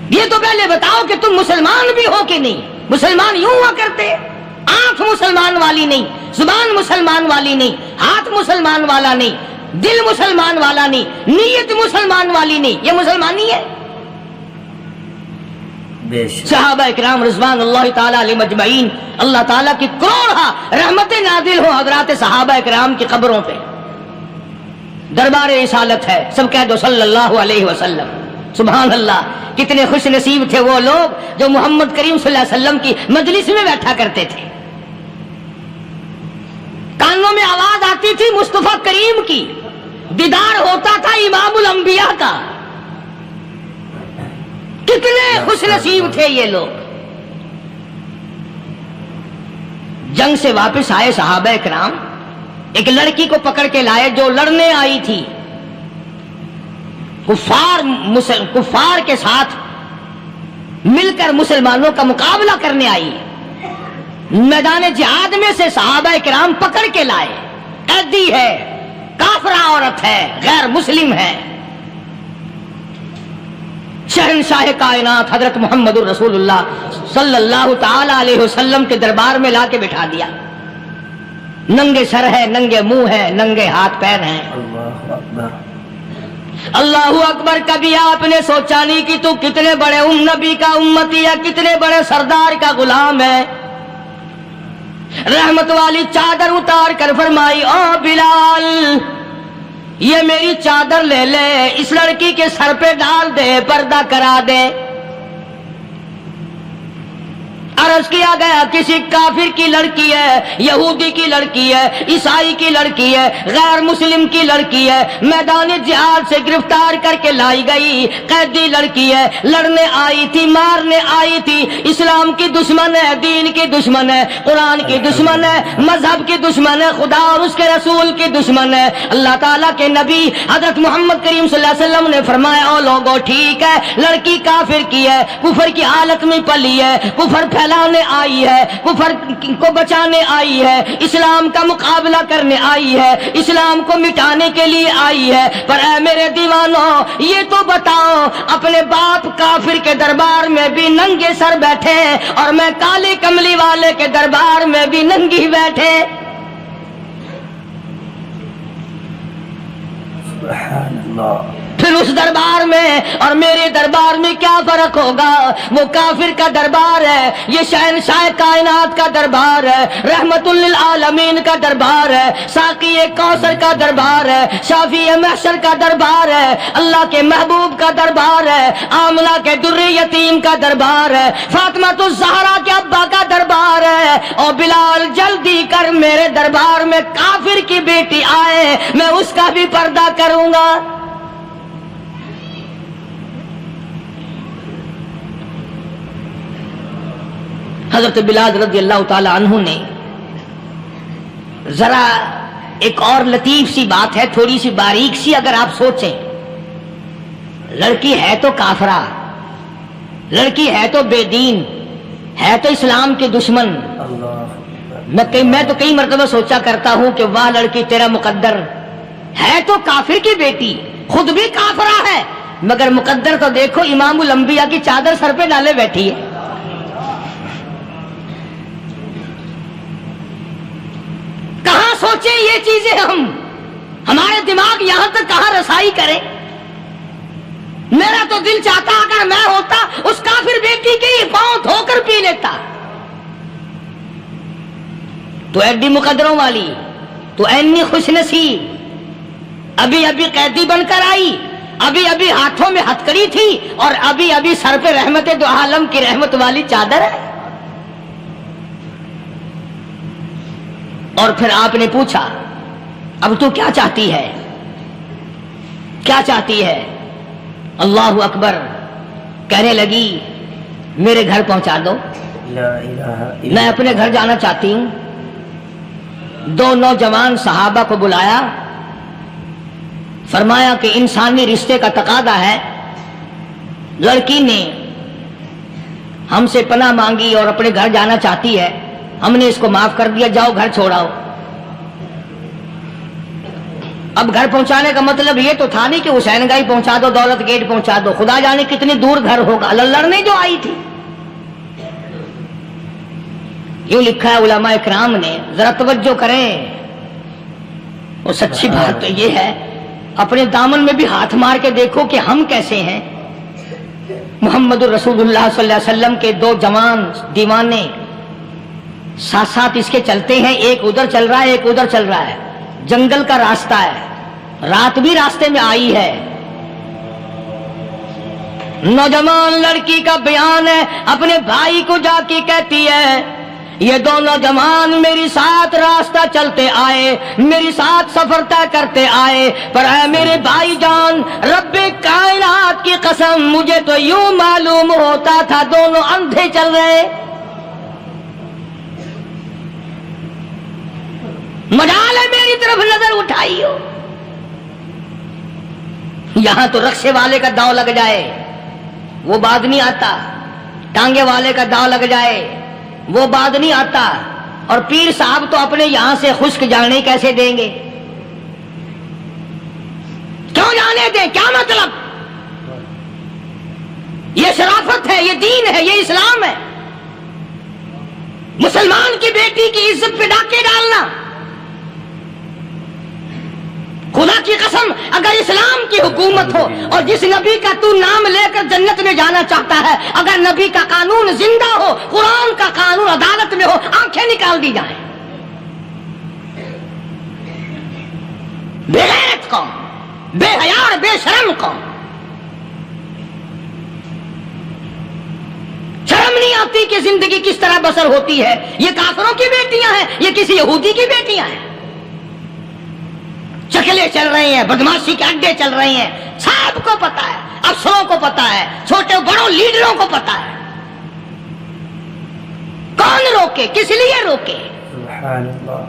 یہ تو پہلے بتاؤ کہ تم مسلمان بھی ہو کہ نہیں. مسلمان یوں ہوا کرتے, آنکھ مسلمان والی نہیں, زبان مسلمان والی نہیں, ہاتھ مسلمان والا نہیں, دل مسلمان والا نہیں, نیت مسلمان والی نہیں. یہ مسلمانی ہے؟ صحابہ اکرام رضوان اللہ تعالی علیہ مجمعین, اللہ تعالیٰ کی کروڑا رحمت نازل ہو حضرات صحابہ اکرام کی قبروں پہ. دربار رسالت ہے, سب کہہ دو صلی اللہ علیہ وسلم. سبحان اللہ, کتنے خوش نصیب تھے وہ لوگ جو محمد کریم صلی اللہ علیہ وسلم کی مجلس میں بیٹھا کرتے تھے. کانوں میں آواز آتی تھی مصطفیٰ کریم کی, دیدار ہوتا تھا امام الانبیاء کا. کتنے خوش نصیب تھے یہ لوگ. جنگ سے واپس آئے صحابہ اکرام, ایک لڑکی کو پکڑ کے لائے جو لڑنے آئی تھی, کفار کے ساتھ مل کر مسلمانوں کا مقابلہ کرنے آئی. میدان جہاد میں سے صحابہ کرام پکڑ کے لائے. قیدی ہے, کافرہ عورت ہے, غیر مسلم ہے. شہنشاہ کائنات حضرت محمد الرسول اللہ صلی اللہ تعالی علیہ وسلم کے دربار میں لا کے بٹھا دیا. ننگے سر ہے, ننگے منہ ہے, ننگے ہاتھ پیر ہیں. اللہ اکبر, اللہ اکبر. کبھی آپ نے سوچا نہیں کہ تو کتنے بڑے نبی کا امتی ہے, کتنے بڑے سردار کا غلام ہے. رحمت والی چادر اتار کر فرمائی, او بلال یہ میری چادر لے لے, اس لڑکی کے سر پہ ڈال دے, پردہ کرا دے. عرض کیا گیا کسی کافر کی لڑکی ہے, یہودی کی لڑکی ہے, عیسائی کی لڑکی ہے, غیر مسلم کی لڑکی ہے, میدان جہاد سے گرفتار کر کے لائی گئی, قیدی لڑکی ہے, لڑنے آئی تھی, مارنے آئی تھی. اسلام کی دشمن ہے, دین کی دشمن ہے, قرآن کی دشمن ہے, مذہب کی دشمن ہے, خدا اور اس کے رسول کی دشمن ہے. اللہ تعالیٰ کے نبی حضرت محمد کریم صلی اللہ علیہ وسلم نے فرمایا, او لوگو ٹھیک ہے لڑکی کافر کی ہے, کفر کی حالت میں پلی ہے, کفر پھیلانے آئی ہے, کفر کو بچانے آئی ہے, اسلام کا مقابلہ کرنے آئی ہے, اسلام کو مٹانے کے لیے آئی ہے. پر اے میرے دیوانوں, یہ تو بتاؤ اپنے باپ کافر کے دربار میں بھی ننگے سر بیٹھے اور میں کالی کملی والے کے دربار میں بھی ننگی بیٹھے. سبحان اللہ. پھر اس دربار میں اور میرے دربار میں کیا فرق ہوگا؟ وہ کافر کا دربار ہے, یہ شہنشاہ کائنات کا دربار ہے, رحمت للعالمین کا دربار ہے, ساقی کوثر کا دربار ہے, شافی محشر کا دربار ہے, اللہ کے محبوب کا دربار ہے, آمنہ کے در یتیم کا دربار ہے, فاطمہ الزہرا کے ابا کا دربار ہے. اور بلال جلدی کر, میرے دربار میں کافر کی بیٹی آئے, میں اس کا بھی پردہ کروں گا. حضرت بلال رضی اللہ تعالی عنہ نے ذرا ایک اور لطیف سی بات ہے, تھوڑی سی باریک سی, اگر آپ سوچیں, لڑکی ہے تو کافرہ, لڑکی ہے تو بے دین, ہے تو اسلام کے دشمن. میں تو کئی مرتبہ سوچا کرتا ہوں کہ واہ لڑکی تیرا مقدر, ہے تو کافر کی بیٹی, خود بھی کافرہ ہے, مگر مقدر تو دیکھو امام الانبیاء کی چادر سر پہ ڈالے بیٹھی ہے. کہاں سوچیں یہ چیزیں, ہمارے دماغ یہاں تک کہاں رسائی کرے. میرا تو دل چاہتا اگر میں ہوتا اس کافر بیٹی کے ہی پاؤں دھو کر پی لیتا. تو ایڈی مقدروں والی, تو اینی خوش نصیب, ابھی ابھی قیدی بن کر آئی, ابھی ابھی ہاتھوں میں ہتکڑی تھی, اور ابھی ابھی سر پہ رحمت دو عالم کی رحمت والی چادر ہے. اور پھر آپ نے پوچھا, اب تو کیا چاہتی ہے, کیا چاہتی ہے؟ اللہ اکبر. کہنے لگی میرے گھر پہنچا دو, میں اپنے گھر جانا چاہتی ہوں. دو نوجوان صحابہ کو بلایا, فرمایا کہ انسانی رشتے کا تقاضا ہے, لڑکی نے ہم سے پناہ مانگی اور اپنے گھر جانا چاہتی ہے, ہم نے اس کو معاف کر دیا, جاؤ گھر چھوڑاؤ. اب گھر پہنچانے کا مطلب یہ تو تھا نہیں کہ حسین گائی پہنچا دو، دولت گیٹ پہنچا دو، خدا جانے کتنی دور گھر ہوگا، لڑنے جو آئی تھی. یوں لکھا ہے علماء اکرام نے، ذرا توجہ کریں. اور سچی بات تو یہ ہے، اپنے دامن میں بھی ہاتھ مار کے دیکھو کہ ہم کیسے ہیں. محمد الرسول اللہ صلی اللہ علیہ وسلم کے دو جوان دیوانے ساتھ ساتھ اس کے چلتے ہیں، ایک ادھر چل رہا ہے ایک ادھر چل رہا ہے. جنگل کا راستہ ہے، رات بھی راستے میں آئی ہے. نوجوان لڑکی کا بیان ہے، اپنے بھائی کو جا کے کہتی ہے یہ دو نوجوان میری ساتھ راستہ چلتے آئے، میری ساتھ سفر طے کرتے آئے، پر اے میرے بھائی جان، رب کائنات کی قسم مجھے تو یوں معلوم ہوتا تھا دونوں اندھے چل رہے. مجال ہے میری طرف نظر اٹھائی ہو. یہاں تو رکشے والے کا داؤ لگ جائے وہ بعد نہیں آتا، ٹانگے والے کا داؤ لگ جائے وہ بعد نہیں آتا، اور پیر صاحب تو اپنے یہاں سے خشک جانے کیسے دیں گے؟ کیوں جانے دیں؟ کیا مطلب؟ یہ شرافت ہے، یہ دین ہے، یہ اسلام ہے. مسلمان کی بیٹی کی عزت پہ ڈاکے ڈالنا، خدا کی قسم اگر اسلام کی حکومت ہو اور جس نبی کا تو نام لے کر جنت میں جانا چاہتا ہے، اگر نبی کا قانون زندہ ہو، قرآن کا قانون عدالت میں ہو، آنکھیں نکال دی جائیں. بے غیرت قوم، بے حیا اور بے شرم قوم. شرم نہیں آتی کہ زندگی کس طرح بسر ہوتی ہے. یہ کافروں کی بیٹیاں ہیں، یہ کسی یہودی کی بیٹیاں ہیں. چکلے چل رہے ہیں، بدماشی کے اڈے چل رہے ہیں، سب کو پتا ہے، افسروں کو پتا ہے، چھوٹے بڑوں لیڈروں کو پتا ہے. کون روکے؟ کس لیے روکے؟ سبحان اللہ.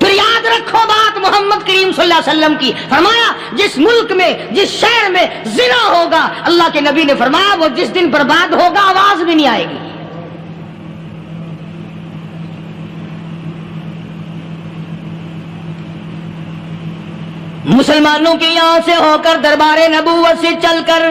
پھر یاد رکھو بات محمد کریم صلی اللہ علیہ وسلم کی، فرمایا جس ملک میں جس شہر میں زنا ہوگا، اللہ کے نبی نے فرمایا وہ جس دن برباد ہوگا آواز بھی نہیں آئے گی. مسلمانوں کے یہاں سے ہو کر دربار نبوت سے چل کر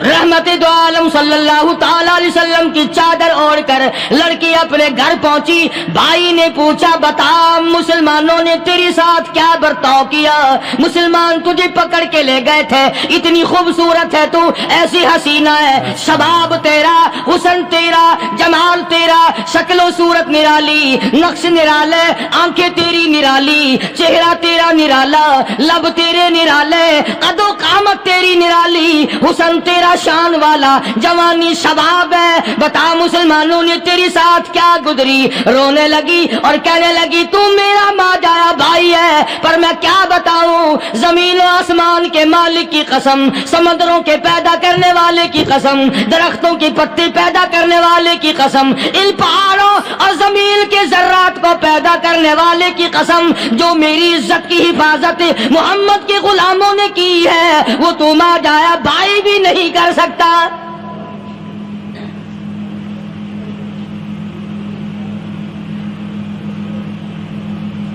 رحمت دو عالم صلی اللہ تعالی علیہ وسلم کی چادر اوڑھ کر لڑکی اپنے گھر پہنچی. بھائی نے پوچھا بتا مسلمانوں نے تیرے ساتھ کیا برتاؤ کیا؟ مسلمان تجھے پکڑ کے لے گئے تھے، اتنی خوبصورت ہے تو، ایسی حسینہ ہے، شباب تیرا، حسن تیرا، جمال تیرا، شکل و صورت نرالی، نقش نرالے، آنکھیں تیری نرالی، چہرہ تیرا نرالا، لب تیرے نرالے، قد و قامت تیری نرالی، حسن تیرا شان والا، جوانی شباب ہے. بتا مسلمانوں نے تیری ساتھ کیا گزری؟ رونے لگی اور کہنے لگی تو میرا ماجایا بھائی ہے، پر میں کیا بتاؤں، زمین و آسمان کے مالک کی قسم، سمندروں کے پیدا کرنے والے کی قسم، درختوں کی پتی پیدا کرنے والے کی قسم، ان پہاڑوں اور زمین کے ذرات کو پیدا کرنے والے کی قسم، جو میری عزت کی حفاظت محمد کے غلاموں نے کی ہے، وہ تو ماجایا بھائی بھی نہیں کر سکتا.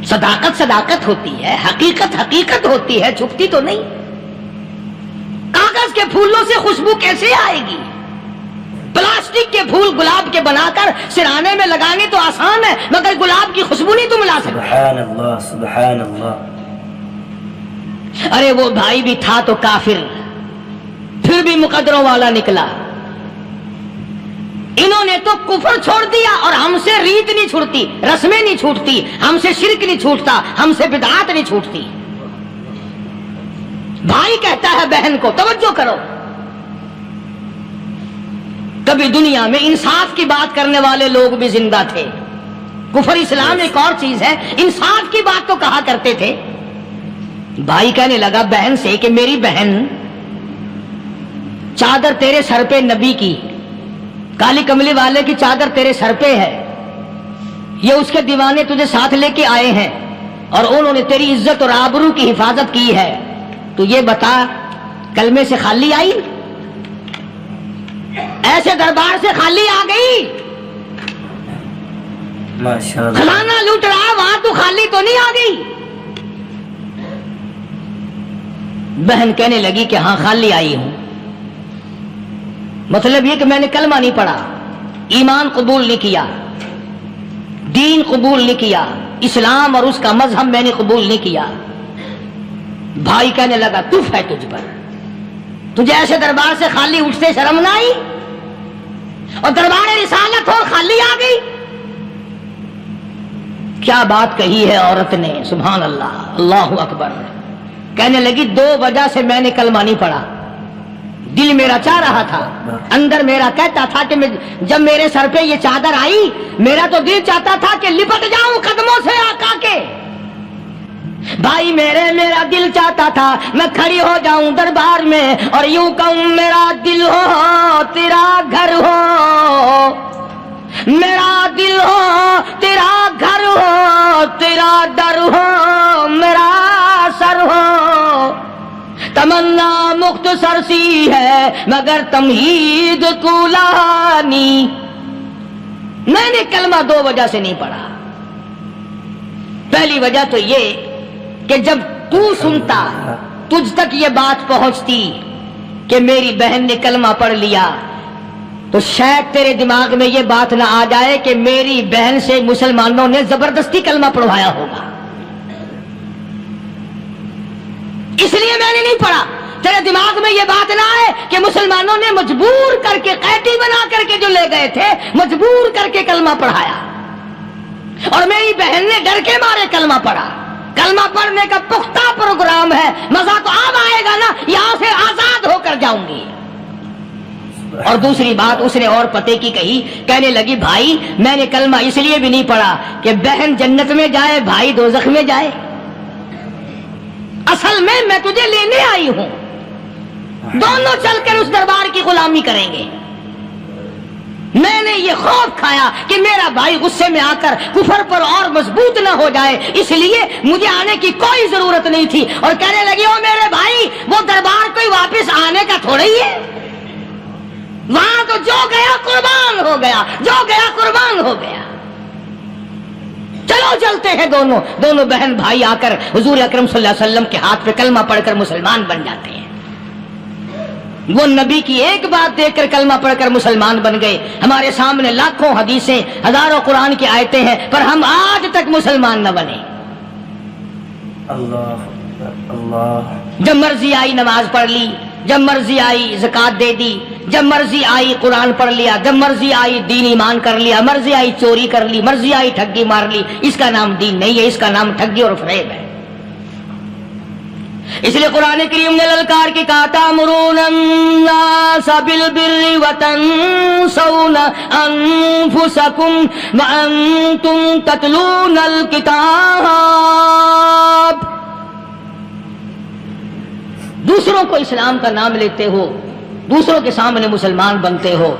صداقت صداقت ہوتی ہے، حقیقت حقیقت ہوتی ہے، چھپتی تو نہیں. کاغذ کے پھولوں سے خوشبو کیسے آئے گی؟ پلاسٹک کے پھول گلاب کے بنا کر سرانے میں لگانے تو آسان ہے، مگر گلاب کی خوشبو نہیں تم لا سکتے. سبحان اللہ سبحان اللہ. ارے وہ بھائی بھی تھا تو کافر، پھر بھی مقدروں والا نکلا. انہوں نے تو کفر چھوڑ دیا، اور ہم سے ریت نہیں چھوٹتی، رسمیں نہیں چھوٹتی، ہم سے شرک نہیں چھوٹتا، ہم سے بدعات نہیں چھوٹتی. بھائی کہتا ہے بہن کو، توجہ کرو، کبھی دنیا میں انصاف کی بات کرنے والے لوگ بھی زندہ تھے. کفر اسلام ایک اور چیز ہے، انصاف کی بات تو کہا کرتے تھے. بھائی کہنے لگا بہن سے کہ میری بہن، چادر تیرے سر پہ نبی کی، کالی کملی والے کی چادر تیرے سر پہ ہے، یہ اس کے دیوانے تجھے ساتھ لے کے آئے ہیں اور انہوں نے تیری عزت اور آبرو کی حفاظت کی ہے. تو یہ بتا کلمے سے خالی آئی؟ ایسے دربار سے خالی آ گئی؟ خزانہ لوٹ رہا وہاں تو خالی تو نہیں آ گئی. بہن کہنے لگی کہ ہاں خالی آئی ہوں، مطلب یہ کہ میں نے کلمہ نہیں پڑھا، ایمان قبول نہیں کیا، دین قبول نہیں کیا، اسلام اور اس کا مذہب میں نے قبول نہیں کیا۔ بھائی کہنے لگا تف ہے تجھ پر، تجھے ایسے دربار سے خالی اٹھتے شرم نہ آئی، اور دربار رسالت ہو خالی آ گئی؟ کیا بات کہی ہے عورت نے، سبحان اللہ، اللہ اکبر۔ کہنے لگی 2 وجہ سے میں نے کلمہ نہیں پڑھا، دل میرا چاہ رہا تھا، اندر میرا کہتا تھا کہ جب میرے سر پہ یہ چادر آئی میرا تو دل چاہتا تھا کہ لپٹ جاؤں قدموں سے آقا کے۔ بھائی میرا دل چاہتا تھا میں کھڑی ہو جاؤں دربار میں اور یوں کہوں میرا دل ہو تیرا گھر ہو، میرا دل ہو تیرا گھر ہو، تیرا در ہو میرا سر ہو، تمنا مختصر سی ہے مگر تمہید کولانی۔ میں نے کلمہ 2 وجہ سے نہیں پڑھا۔ پہلی وجہ تو یہ کہ جب تو سنتا، تجھ تک یہ بات پہنچتی کہ میری بہن نے کلمہ پڑھ لیا، تو شاید تیرے دماغ میں یہ بات نہ آ جائے کہ میری بہن سے مسلمانوں نے زبردستی کلمہ پڑھوایا ہوگا، اس لیے میں نے نہیں پڑھا۔ تیرے دماغ میں یہ بات نہ آئے کہ مسلمانوں نے مجبور کر کے، قیدی بنا کر کے جو لے گئے تھے، مجبور کر کے کلمہ پڑھایا، اور میری بہن نے ڈر کے مارے کلمہ پڑھا۔ کلمہ پڑھنے کا پختہ پروگرام ہے، مزہ تو اب آئے گا نا، یہاں سے آزاد ہو کر جاؤں گی۔ اور دوسری بات اس نے اور پتے کی کہی، کہنے لگی بھائی میں نے کلمہ اس لیے بھی نہیں پڑھا کہ بہن جنت میں جائے بھائی دوزخ میں جائے، اصل میں تجھے لینے آئی ہوں، دونوں چل کر اس دربار کی غلامی کریں گے۔ میں نے یہ خوف کھایا کہ میرا بھائی غصے میں آ کر کفر پر اور مضبوط نہ ہو جائے، اس لیے مجھے آنے کی کوئی ضرورت نہیں تھی۔ اور کہنے لگی او میرے بھائی وہ دربار کوئی واپس آنے کا تھوڑا ہی ہے، وہاں تو جو گیا قربان ہو گیا، جو گیا قربان ہو گیا۔ چلو چلتے ہیں دونوں بہن بھائی آ کر حضور اکرم صلی اللہ علیہ وسلم کے ہاتھ پہ کلمہ پڑھ کر مسلمان بن جاتے ہیں۔ وہ نبی کی ایک بات دیکھ کر کلمہ پڑھ کر مسلمان بن گئے۔ ہمارے سامنے لاکھوں حدیثیں، ہزاروں قرآن کی آیتیں ہیں، پر ہم آج تک مسلمان نہ بنے۔ اللہ جب مرضی آئی نماز پڑھ لی، جب مرضی آئی زکات دے دی، جب مرضی آئی قرآن پڑھ لیا، جب مرضی آئی دین ایمان کر لیا، مرضی آئی چوری کر لی، مرضی آئی ٹھگی مار لی۔ اس کا نام دین نہیں ہے، اس کا نام ٹھگی اور فریب ہے۔ اس لیے قرآن کریم نے للکار کی کہا تأمرون الناس بالبر وتنسون انفسکم وانتم تتلون الکتاب۔ دوسروں کو اسلام کا نام لیتے ہو، دوسروں کے سامنے مسلمان بنتے ہو،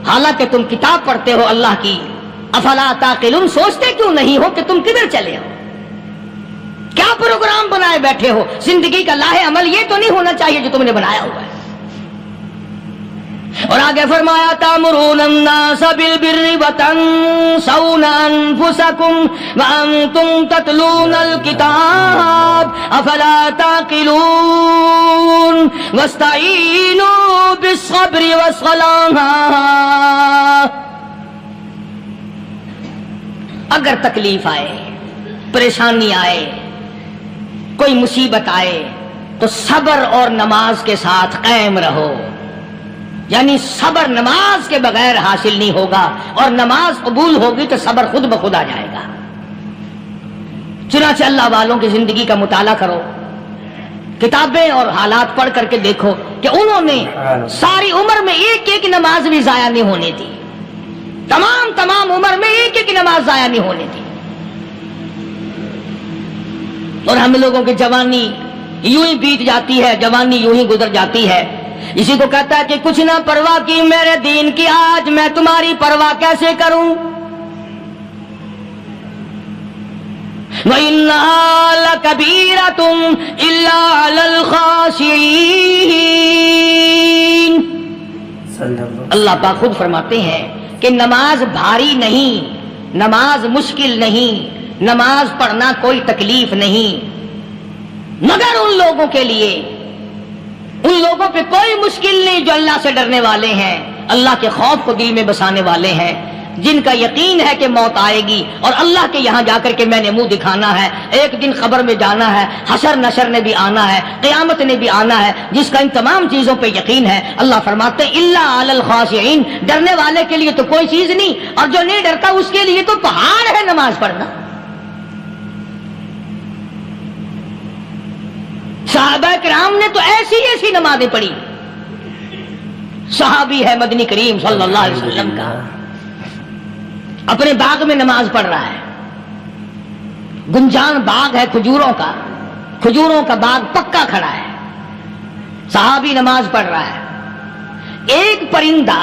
حالانکہ تم کتاب پڑھتے ہو اللہ کی۔ افلا تعقلون، سوچتے کیوں نہیں ہو کہ تم کدھر چلے ہو؟ کیا پروگرام بنائے بیٹھے ہو؟ زندگی کا لاہ عمل یہ تو نہیں ہونا چاہیے جو تم نے بنایا ہوا ہے۔ اور آگے فرمایا تأمرون الناس بالبر وتنسون انفسکم وانتم تتلون الکتاب افلا تعقلون واستعینوا بالصبر والصلاة۔ اگر تکلیف آئے، پریشانی آئے، کوئی مصیبت آئے تو صبر اور نماز کے ساتھ قائم رہو، یعنی صبر نماز کے بغیر حاصل نہیں ہوگا، اور نماز قبول ہوگی تو صبر خود بخود آ جائے گا۔ چنانچہ اللہ والوں کی زندگی کا مطالعہ کرو، کتابیں اور حالات پڑھ کر کے دیکھو کہ انہوں نے ساری عمر میں ایک ایک نماز بھی ضائع نہیں ہونے دی، تمام عمر میں ایک ایک نماز ضائع نہیں ہونے دی۔ اور ہم لوگوں کی جوانی یوں ہی بیت جاتی ہے، جوانی یوں ہی گزر جاتی ہے۔ اسی کو کہتا ہے کہ کچھ نہ پرواہ کی میرے دین کی، آج میں تمہاری پرواہ کیسے کروں؟ وَإِنَّهَا لَكَبِيرَةٌ إِلَّا عَلَى الْخَاشِعِينَ۔ اللہ پاک خود فرماتے ہیں کہ نماز بھاری نہیں، نماز مشکل نہیں، نماز پڑھنا کوئی تکلیف نہیں، مگر ان لوگوں کے لیے ان لوگوں پہ کوئی مشکل نہیں جو اللہ سے ڈرنے والے ہیں، اللہ کے خوف کو دل میں بسانے والے ہیں، جن کا یقین ہے کہ موت آئے گی اور اللہ کے یہاں جا کر کے میں نے منہ دکھانا ہے، ایک دن قبر میں جانا ہے، حشر نشر نے بھی آنا ہے، قیامت نے بھی آنا ہے، جس کا ان تمام چیزوں پہ یقین ہے، اللہ فرماتے ہیں الا علی الخاشعین، ڈرنے والے کے لیے تو کوئی چیز نہیں، اور جو نہیں ڈرتا اس کے لیے تو پہاڑ ہے نماز پڑھنا۔ صحابہ کرام نے تو ایسی ایسی نمازیں پڑھی۔ صحابی ہے مدنی کریم صلی اللہ علیہ وسلم کا، اپنے باغ میں نماز پڑھ رہا ہے، گنجان باغ ہے کھجوروں کا باغ پکا کھڑا ہے، صحابی نماز پڑھ رہا ہے، ایک پرندہ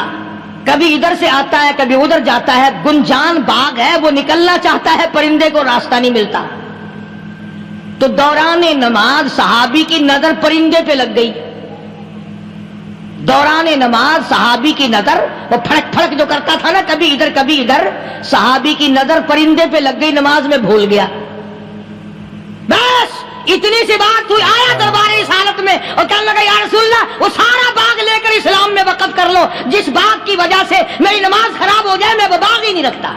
کبھی ادھر سے آتا ہے کبھی ادھر جاتا ہے، گنجان باغ ہے، وہ نکلنا چاہتا ہے، پرندے کو راستہ نہیں ملتا، تو دوران نماز صحابی کی نظر پرندے پہ لگ گئی، دوران نماز صحابی کی نظر، وہ پھڑک پھڑک جو کرتا تھا نا کبھی ادھر، صحابی کی نظر پرندے پہ لگ گئی، نماز میں بھول گیا، بس اتنی سی بات ہوئی، آیا دربار رسالت میں اور کہنے لگا یا رسول اللہ وہ سارا باغ لے کر اسلام میں وقف کر لو، جس باغ کی وجہ سے میری نماز خراب ہو جائے میں وہ باغ ہی نہیں رکھتا۔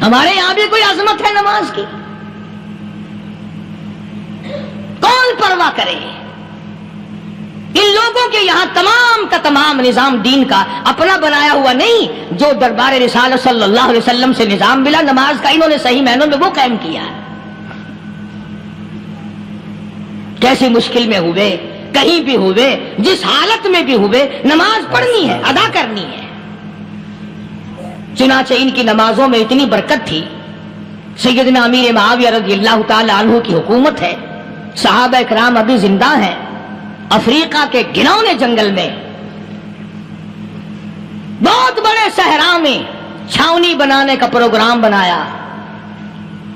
ہمارے یہاں بھی کوئی عظمت ہے نماز کی، کون پرواہ کرے؟ ان لوگوں کے یہاں تمام کا تمام نظام دین کا اپنا بنایا ہوا نہیں، جو دربار رسالت صلی اللہ علیہ وسلم سے نظام ملا نماز کا، انہوں نے صحیح معنوں میں وہ قائم کیا ہے۔ کیسی مشکل میں ہوئے، کہیں بھی ہوئے، جس حالت میں بھی ہوئے، نماز پڑھنی ہے، ادا کرنی ہے۔ چنانچہ ان کی نمازوں میں اتنی برکت تھی، سیدنا امیر معاویہ رضی اللہ تعالی عنہ کی حکومت ہے، صحابہ کرام ابھی زندہ ہیں، افریقہ کے گھنونے جنگل میں بہت بڑے صحرا میں چھاونی بنانے کا پروگرام بنایا،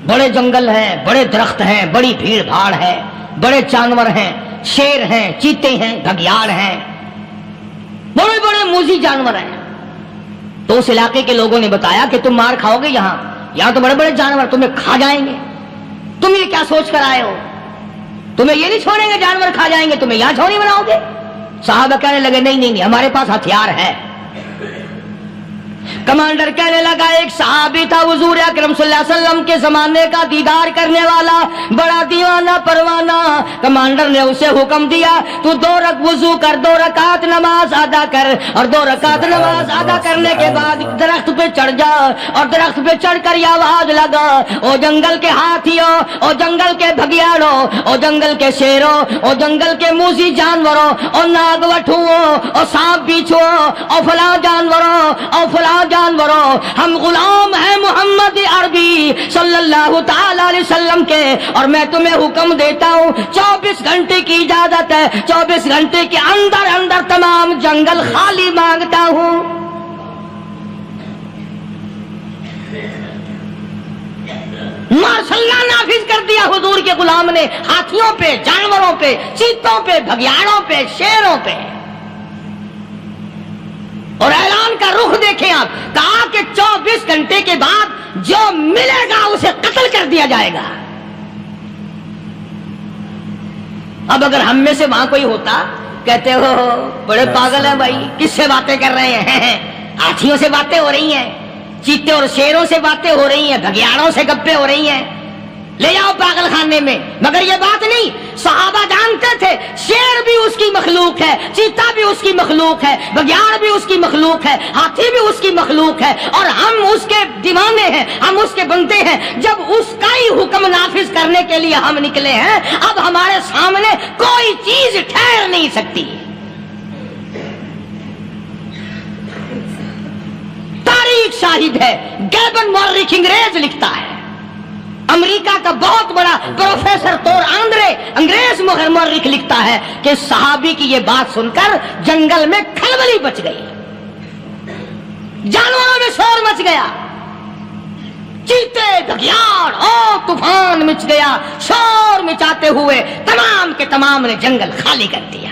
بڑے جنگل ہیں، بڑے درخت ہیں، بڑی بھیڑ بھاڑ ہے، بڑے جانور ہیں، شیر ہیں، چیتے ہیں، گھگیاڑ ہیں، بڑے بڑے موذی جانور ہیں۔ تو اس علاقے کے لوگوں نے بتایا کہ تم مار کھاؤ گے، یہاں تو بڑے بڑے جانور تمہیں کھا جائیں گے، تم یہ کیا سوچ کر آئے ہو؟ تمہیں یہ نہیں چھوڑیں گے، جانور کھا جائیں گے، تمہیں یہاں چھوڑی بناؤ گے؟ صحابہ کہنے لگے نہیں ہمارے پاس ہتھیار ہے۔ کمانڈر کہنے لگا، ایک صحابی تھا حضور اکرم صلی اللہ علیہ وسلم کے زمانے کا دیدار کرنے والا، بڑا دیوانہ پروانہ، کمانڈر نے اسے حکم دیا تو 2 وضو کر، 2 رکعت نماز ادا کر، اور 2 رکعت نماز ادا کرنے کے بعد درخت پہ چڑھ جا، اور درخت پہ چڑھ کر یہ آواز لگا، او جنگل کے ہاتھیوں، او جنگل کے بھگیاڑوں، او جنگل کے شیروں، او جنگل کے موذی جانوروں، او ناگ وٹھوؤں، او سانپ بیچھوں، او فلاں جانوروں، او فلاں جانوروں، ہم غلام ہیں محمد عربی صلی اللہ تعالی علیہ وسلم کے، اور میں تمہیں حکم دیتا ہوں 24 گھنٹے کی اجازت ہے، 24 گھنٹے کے اندر تمام جنگل خالی مانگتا ہوں۔ ماشاء اللہ نافذ کر دیا حضور کے غلام نے، ہاتھیوں پہ، جانوروں پہ، چیتوں پہ، بھگیاڑوں پہ، شیروں پہ، اور اعلان کا رخ دیکھیں آپ، کہا کہ 24 گھنٹے کے بعد جو ملے گا اسے قتل کر دیا جائے گا۔ اب اگر ہم میں سے وہاں کوئی ہوتا، کہتے ہو بڑے پاگل ہیں بھائی، کس سے باتیں کر رہے ہیں؟ ہاتھیوں سے باتیں ہو رہی ہیں، چیتے اور شیروں سے باتیں ہو رہی ہیں، بھگیاڑوں سے گپیں ہو رہی ہیں، لے جاؤ پاگل خانے میں۔ مگر یہ بات نہیں، صحابہ جانتے تھے شیر بھی اس کی مخلوق ہے، چیتا بھی اس کی مخلوق ہے، بگیاڑ بھی اس کی مخلوق ہے، ہاتھی بھی اس کی مخلوق ہے، اور ہم اس کے دیوانے ہیں، ہم اس کے بندے ہیں۔ جب اس کا ہی حکم نافذ کرنے کے لیے ہم نکلے ہیں، اب ہمارے سامنے کوئی چیز ٹھہر نہیں سکتی۔ تاریخ شاہد ہے، گیبن مورخ انگریز لکھتا ہے، امریکہ کا بہت بڑا پروفیسر تور آندرے انگریز مورخ لکھتا ہے کہ صحابی کی یہ بات سن کر جنگل میں کھلبلی مچ گئی، جانوروں میں شور مچ گیا، چیتے، بھگیاڑ اور طوفان مچ گیا، شور مچاتے ہوئے تمام کے تمام نے جنگل خالی کر دیا۔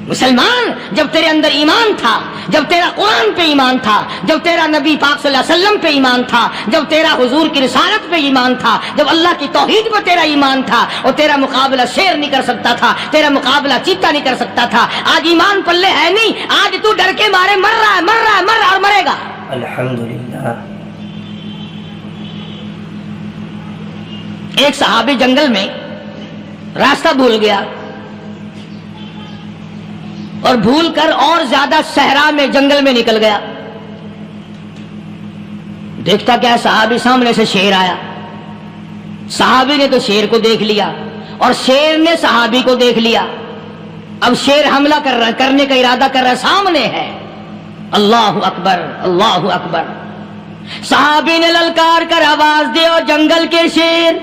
مسلمان جب تیرے اندر ایمان تھا، جب تیرا قرآن پہ ایمان تھا، جب تیرا نبی پاک صلی اللہ علیہ وسلم پہ ایمان تھا، جب تیرا حضور کی رسالت پہ ایمان تھا، جب اللہ کی توحید پہ تیرا ایمان تھا، اور تیرا مقابلہ شیر نہیں کر سکتا تھا، تیرا مقابلہ چیتا نہیں کر سکتا تھا. آج ایمان پلے ہے نہیں، آج تو ڈر کے مارے مر رہا ہے اور مرے گا. الحمدللہ. ایک صحابی جنگل میں راستہ بھول گیا اور بھول کر اور زیادہ صحرا میں جنگل میں نکل گیا. دیکھتا کیا صحابی سامنے سے شیر آیا. صحابی نے تو شیر کو دیکھ لیا اور شیر نے صحابی کو دیکھ لیا. اب شیر حملہ کرنے کا ارادہ کر رہا، سامنے ہے. اللہ اکبر اللہ اکبر. صحابی نے للکار کر آواز دی، او جنگل کے شیر،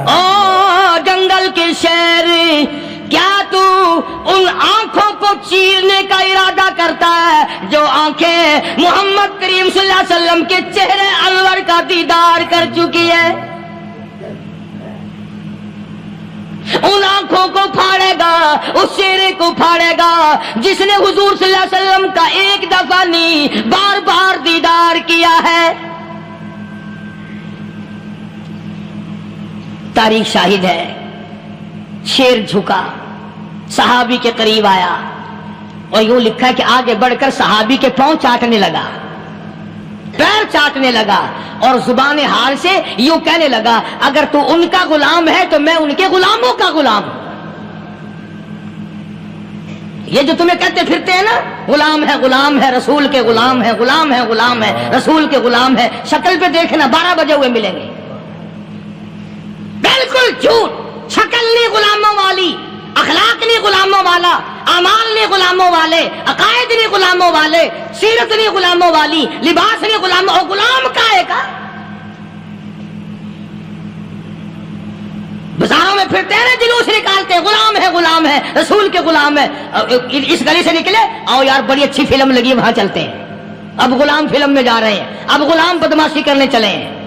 او جنگل کے شیر، کیا تو ان آنکھوں کو چیرنے کا ارادہ کرتا ہے جو آنکھیں محمد کریم صلی اللہ علیہ وسلم کے چہرے انور کا دیدار کر چکی ہے؟ ان آنکھوں کو پھاڑے گا، اس چہرے کو پھاڑے گا جس نے حضور صلی اللہ علیہ وسلم کا ایک دفعہ نہیں بار بار دیدار کیا ہے. تاریخ شاہد ہے. شیر جھکا، صحابی کے قریب آیا اور یوں لکھا ہے کہ آگے بڑھ کر صحابی کے پاؤں چاٹنے لگا، پیر چاٹنے لگا اور زبان حال سے یوں کہنے لگا، اگر تو ان کا غلام ہے تو میں ان کے غلاموں کا غلام ہوں. یہ جو تمہیں کہتے پھرتے ہیں نا، غلام ہے رسول کے غلام ہے، غلام ہے رسول کے غلام ہے، شکل پہ دیکھنا 12 بجے ہوئے ملیں گے. بالکل جھوٹ. شکل نہیں غلاموں والی، اخلاق نہیں غلاموں والا، اعمال نہیں غلاموں والے، عقائد نہیں غلاموں والے، سیرت نہیں غلاموں والی، لباس نہیں غلاموں. اور غلام کائے کا؟ بازاروں میں پھرتے ہیں نا، جلوس نکالتے ہیں، غلام ہے رسول کے غلام ہے. اس گلی سے نکلے، آؤ یار بڑی اچھی فلم لگی، وہاں چلتے ہیں. اب غلام فلم میں جا رہے ہیں، اب غلام بدماشی کرنے چلے ہیں.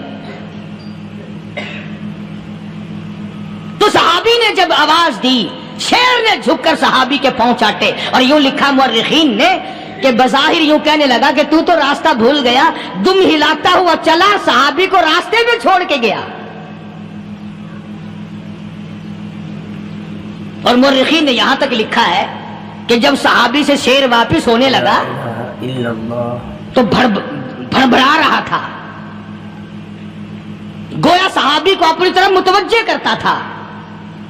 تو صحابی نے جب آواز دی، شیر نے جھک کر صحابی کے پاؤں چاٹے اور یوں لکھا مورخین نے کہ بظاہر یوں کہنے لگا کہ تو راستہ بھول گیا، دم ہلاتا ہوا چلا، صحابی کو راستے میں چھوڑ کے گیا. اور مورخین نے یہاں تک لکھا ہے کہ جب صحابی سے شیر واپس ہونے لگا تو بھڑبڑا رہا تھا، گویا صحابی کو اپنی طرف متوجہ کرتا تھا.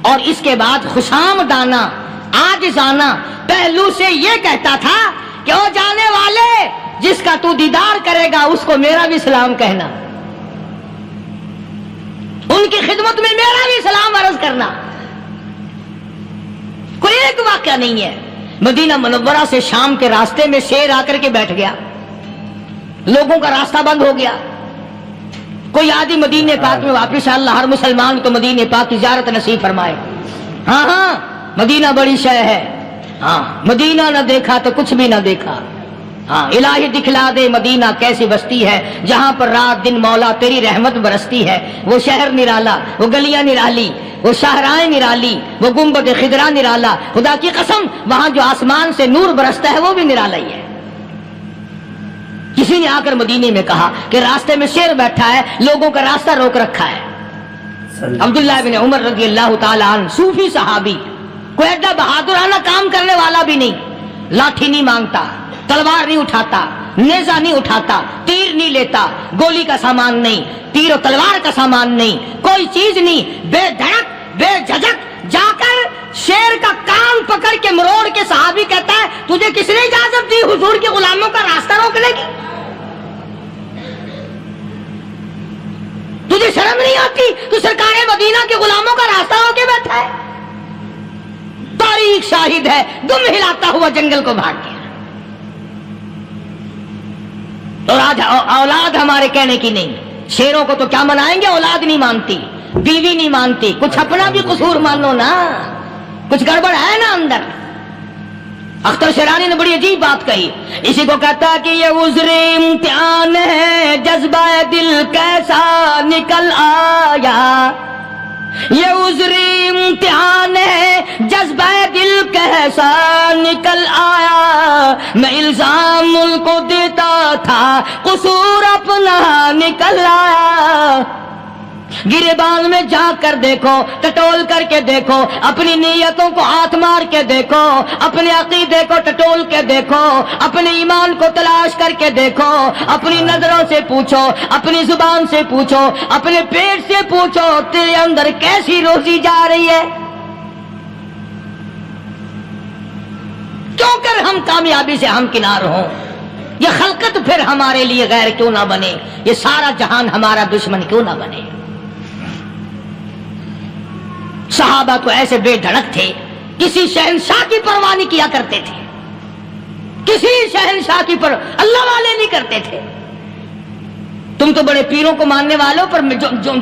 اور اس کے بعد خوشامدانہ عاجزانہ پہلو سے یہ کہتا تھا کہ او جانے والے، جس کا تو دیدار کرے گا اس کو میرا بھی سلام کہنا، ان کی خدمت میں میرا بھی سلام عرض کرنا. کوئی ایک واقعہ نہیں ہے. مدینہ منورہ سے شام کے راستے میں شیر آ کر کے بیٹھ گیا، لوگوں کا راستہ بند ہو گیا. کوئی آدمی مدینہ پاک میں واپس، اللہ ہر مسلمان کو مدینہ پاک کی زیارت نصیب فرمائے. ہاں مدینہ بڑی شے ہے. ہاں مدینہ نہ دیکھا تو کچھ بھی نہ دیکھا. ہاں الہی دکھلا دے مدینہ کیسی بستی ہے جہاں پر رات دن مولا تیری رحمت برستی ہے. وہ شہر نرالا، وہ گلیاں نرالی، وہ شاہراہیں نرالی، وہ گنبد خضرا نرالا. خدا کی قسم وہاں جو آسمان سے نور برستا ہے وہ بھی نرالا ہی ہے. کسی نے آ کر مدینے میں کہا کہ راستے میں شیر بیٹھا ہے، لوگوں کا راستہ روک رکھا ہے. عبداللہ بن عمر رضی اللہ تعالیٰ عنہ، صوفی صحابی، کوئی ایڈا بہادرانہ کام کرنے والا بھی نہیں، لاٹھی نہیں مانگتا، تلوار نہیں اٹھاتا، نیزہ نہیں اٹھاتا، تیر نہیں لیتا، گولی کا سامان نہیں، تیر و تلوار کا سامان نہیں، کوئی چیز نہیں، بے دھڑک بے جھجک جا کر شیر کا کان پکڑ کے مروڑ کے صحابی کہتا ہے، تجھے کس نے اجازت دی حضور کے غلاموں کا راستہ روکنے کی؟ تجھے شرم نہیں آتی؟ تو سرکار مدینہ کے غلاموں کا راستہ روکے بیٹھا ہے. تاریخ شاہد ہے، دم ہلاتا ہوا جنگل کو بھاگ گیا. اور آج اولاد ہمارے کہنے کی نہیں. شیروں کو تو کیا منائیں گے، اولاد نہیں مانتی، بیوی نہیں مانتی. کچھ اپنا بھی قصور مانو نا، کچھ گڑبڑ ہے نا اندر. اختر شیرانی نے بڑی عجیب بات کہی، اسی کو کہتا کہ یہ عذر امتحان ہے، جذبہ دل کیسا نکل آیا. یہ عذر امتحان ہے، جذبہ دل کیسا میں الزام ان کو دیتا تھا قصور اپنا نکل آیا. گریبان میں جا کر دیکھو, ٹٹول کر کے دیکھو, اپنی نیتوں کو ہاتھ مار کے دیکھو, اپنے عقیدے کو ٹٹول کے دیکھو, اپنے ایمان کو تلاش کر کے دیکھو, اپنی نظروں سے پوچھو, اپنی زبان سے پوچھو, اپنے پیٹ سے پوچھو تیرے اندر کیسی روزی جا رہی ہے. کیوں کر ہم کامیابی سے ہمکنار ہوں؟ یہ خلقت پھر ہمارے لیے غیر کیوں نہ بنے؟ یہ سارا جہان ہمارا دشمن کیوں نہ بنے؟ صحابہ تو ایسے بے دھڑک تھے, کسی شہنشاہ کی پرواہ نہیں کیا کرتے تھے, کسی شہنشاہ کی اللہ والے نہیں کرتے تھے. تم تو بڑے پیروں کو ماننے والوں, پر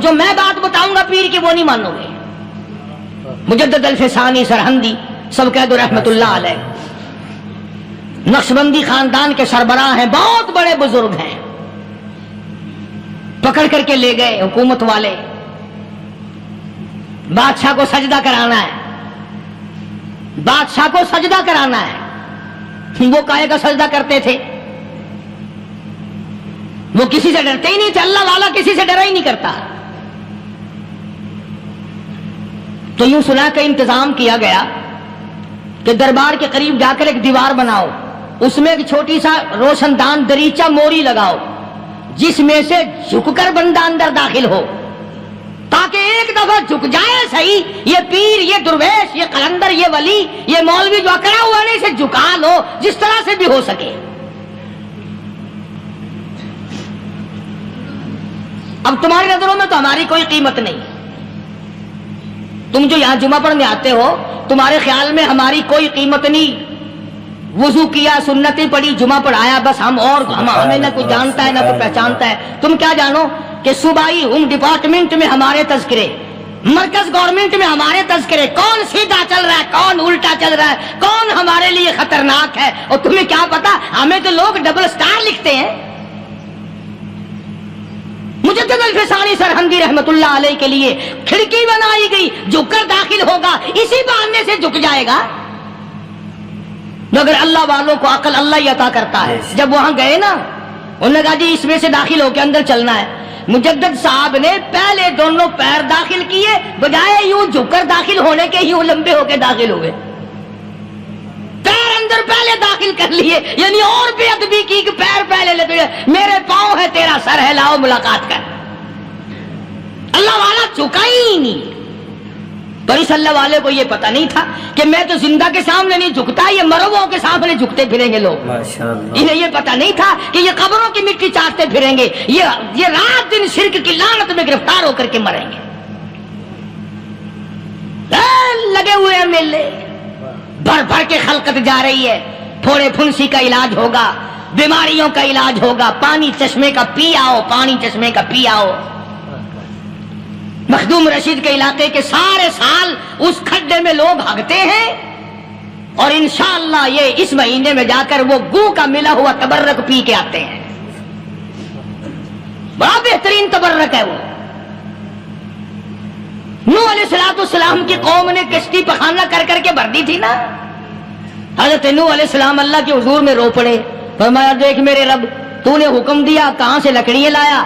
جو میں بات بتاؤں گا پیر کی وہ نہیں مانو گے. مجدد الفسانی سرہندی سب کہہ دو رحمت اللہ علیہ, نقشبندی خاندان کے سربراہ ہیں, بہت بڑے بزرگ ہیں. پکڑ کر کے لے گئے حکومت والے, بادشاہ کو سجدہ کرانا ہے, بادشاہ کو سجدہ کرانا ہے. وہ کائے کا سجدہ کرتے تھے؟ وہ کسی سے ڈرتے ہی نہیں تھے. اللہ والا کسی سے ڈرا ہی نہیں کرتا. تو یوں سنا کہ انتظام کیا گیا کہ دربار کے قریب جا کر ایک دیوار بناؤ, اس میں ایک چھوٹی سا روشن دان دریچہ موری لگاؤ, جس میں سے جھک کر بندہ اندر داخل ہو, تاکہ ایک دفعہ جھک جائے صحیح. یہ پیر, یہ درویش, یہ قلندر, یہ ولی, یہ مولوی جو اکڑا ہوا ہے اسے جھکا لو جس طرح سے بھی ہو سکے. اب تمہاری نظروں میں تو ہماری کوئی قیمت نہیں. تم جو یہاں جمعہ پڑھنے آتے ہو, تمہارے خیال میں ہماری کوئی قیمت نہیں. وضو کیا, سنتیں پڑھی, جمعہ پڑھایا, بس ہمیں نہ کوئی جانتا ہے نہ کوئی پہچانتا ہے. تم کیا جانو کہ صوبائی ہوم ڈپارٹمنٹ میں ہمارے تذکرے, مرکز گورنمنٹ میں ہمارے تذکرے, کون سیدھا چل رہا ہے, کون الٹا چل رہا ہے, کون ہمارے لیے خطرناک ہے. اور تمہیں کیا پتا, ہمیں تو لوگ ڈبل سٹار لکھتے ہیں. مجدد الفسانی سرہندی رحمت اللہ علیہ کے لیے کھڑکی بنائی گئی, جھک کر داخل ہوگا, اسی بہانے سے جھک جائے گا. مگر اللہ والوں کو عقل اللہ ہی عطا کرتا ہے. جب وہاں گئے نا, انہوں نے کہا جی اس میں سے داخل ہو کے اندر چلنا ہے. مجدد صاحب نے پہلے دونوں پیر داخل کیے, بجائے یوں جھک کر داخل ہونے کے یوں لمبے ہو کے داخل ہوئے. پیر اندر پہلے داخل کر لیے, یعنی اور بے ادبی کی کہ پیر پہلے لے, میرے پاؤں ہے تیرا سر ہے, لاؤ ملاقات کر. اللہ والا جھکا ہی نہیں. پر اس اللہ والے کو یہ پتا نہیں تھا کہ میں تو زندہ کے سامنے نہیں جھکتا, یہ مرووں کے سامنے جھکتے پھریں گے لوگ. انہیں یہ پتا نہیں تھا کہ یہ قبروں کی مٹی چاٹتے پھریں گے, یہ رات دن شرک کی لعنت میں گرفتار ہو کر کے مریں گے. لگے ہوئے ہیں میلے, بھر بھر کے خلقت جا رہی ہے. پھوڑے پھنسی کا علاج ہوگا, بیماریوں کا علاج ہوگا, پانی چشمے کا پی آؤ, پانی چشمے کا پی آؤ. مخدوم رشید کے علاقے کے سارے سال اس کھڈے میں لوگ بھاگتے ہیں, اور انشاءاللہ یہ اس مہینے میں جا کر وہ گو کا ملا ہوا تبرک پی کے آتے ہیں. بڑا بہترین تبرک ہے وہ. نوح علیہ السلام کی قوم نے کشتی پخانہ کر کر کے بھر دی تھی نا. حضرت نوح علیہ السلام اللہ کے حضور میں رو پڑے, فرمایا دیکھ میرے رب, تو نے حکم دیا, کہاں سے لکڑیاں لایا,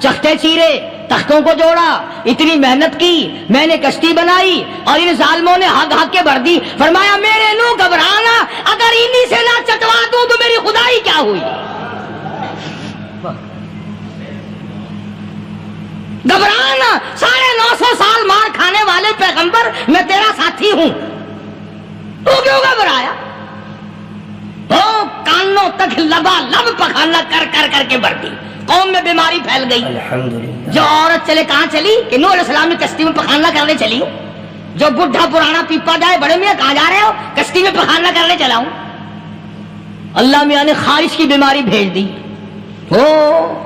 چختے چیرے, تختوں کو جوڑا, اتنی محنت کی, میں نے کشتی بنائی, اور ان ظالموں نے ہاگ ہاگ کے بھر دی. فرمایا میرے نو گھبرانا, اگر انہی سے نہ چٹوا دوں تو میری خدائی کیا ہوئی. گھبرانا, 950 سال مار کھانے والے پیغمبر, میں تیرا ساتھی ہوں, تو کیوں گھبرایا. کانوں تک لبا لب پخانا کر کر کر کے بھر دی. قوم میں بیماری پھیل گئی. جو عورت چلے کہاں چلی, کہ نوح علیہ السلام نے کشتی میں پخانا کرنے چلی. جو بڈھا پرانا پیپا جائے, بڑے میاں کہاں جا رہے ہو, کشتی میں پخانا کرنے چلا ہوں. اللہ میاں نے خارش کی بیماری بھیج دی.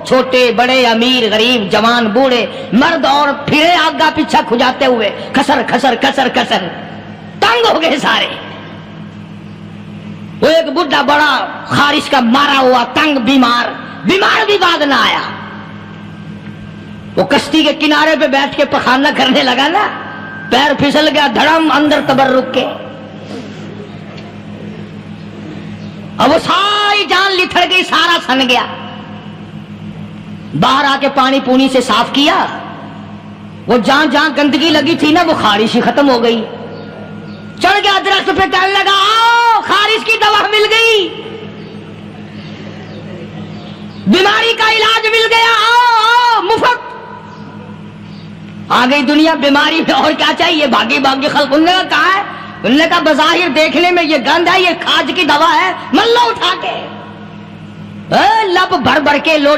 چھوٹے بڑے, امیر غریب, جوان بوڑھے, مرد اور پھرے آگا پیچھا کھجاتے ہوئے, کسر کسر کسر کسر تنگ ہو گئے سارے. وہ ایک بڈھا بڑا خارش کا مارا ہوا تنگ بیمار بھی بعد نہ آیا. وہ کشتی کے کنارے پہ بیٹھ کے پخانا کرنے لگا نا, پیر پھسل گیا, دھڑم اندر تبرک کے. اور وہ ساری جان لتھڑ گئی، سارا سن گیا. باہر آ کے پانی پونی سے صاف کیا، وہ جہاں جہاں گندگی لگی تھی نا وہ خارش ہی ختم ہو گئی. چڑھ گیا درخت پہ، کہنے لگا آؤ خارش کی دوا مل گئی، بیماری کا علاج مل گیا، آؤ آؤ مفت. آ گئی دنیا بیماری میں، اور کیا چاہیے؟ بھاگی بھاگی خلق. انہوں نے کہا ہے، انہوں نے کہا بظاہر دیکھنے میں یہ گند ہے، یہ کھاج کی دوا ہے، من لو اٹھا کے. لب بھر بھر کے لوٹ